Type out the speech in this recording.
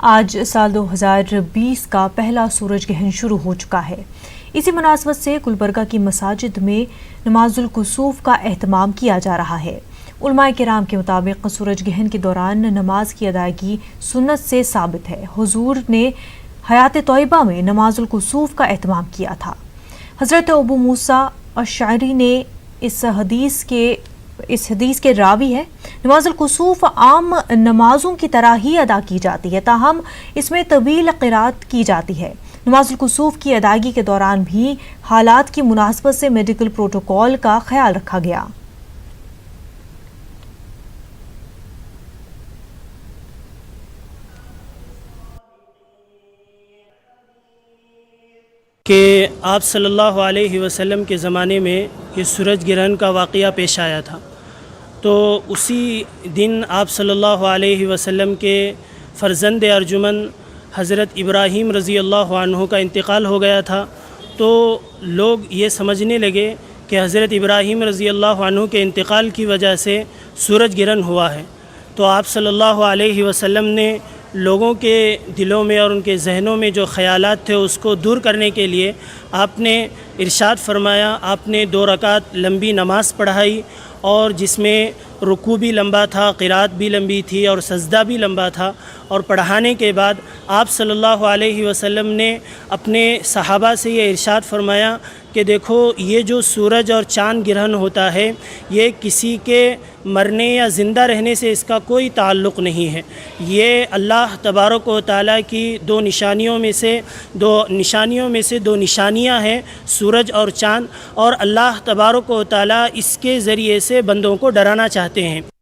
آج سال 2020 کا پہلا سورج گرہن شروع ہو چکا ہے۔ اسی مناسبت سے گلبرگہ کی مساجد میں نماز الکسوف کا اہتمام کیا جا رہا ہے۔ علماء کرام کے مطابق سورج گرہن کے دوران نماز کی ادائیگی سنت سے ثابت ہے۔ حضور نے حیات طیبہ میں نماز الکسوف کا اہتمام کیا تھا۔ حضرت ابو موسیٰ اشعری نے اس حدیث کے راوی ہے۔ نماز الکسوف عام نمازوں کی طرح ہی ادا کی جاتی ہے، تاہم اس میں طویل قرات کی جاتی ہے۔ نماز الکسوف کی ادائیگی کے دوران بھی حالات کی مناسبت سے میڈیکل پروٹوکول کا خیال رکھا گیا۔ کہ آپ صلی اللہ علیہ وسلم کے زمانے میں یہ سورج گرہن کا واقعہ پیش آیا تھا، تو اسی دن آپ صلی اللہ علیہ وسلم کے فرزند ارجمند حضرت ابراہیم رضی اللہ عنہ کا انتقال ہو گیا تھا۔ تو لوگ یہ سمجھنے لگے کہ حضرت ابراہیم رضی اللہ عنہ کے انتقال کی وجہ سے سورج گرہن ہوا ہے۔ تو آپ صلی اللہ علیہ وسلم نے لوگوں کے دلوں میں اور ان کے ذہنوں میں جو خیالات تھے اس کو دور کرنے کے لیے آپ نے ارشاد فرمایا، آپ نے 2 رکعت لمبی نماز پڑھائی، اور جس میں رکوع بھی لمبا تھا، قرات بھی لمبی تھی اور سجدہ بھی لمبا تھا۔ اور پڑھانے کے بعد آپ صلی اللہ علیہ وسلم نے اپنے صحابہ سے یہ ارشاد فرمایا کہ دیکھو، یہ جو سورج اور چاند گرہن ہوتا ہے، یہ کسی کے مرنے یا زندہ رہنے سے اس کا کوئی تعلق نہیں ہے۔ یہ اللہ تبارک و تعالیٰ کی 2 نشانیوں میں سے دو نشانیاں ہیں، سورج اور چاند، اور اللہ تبارک و تعالیٰ اس کے ذریعے سے بندوں کو ڈرانا چاہتے ہیں۔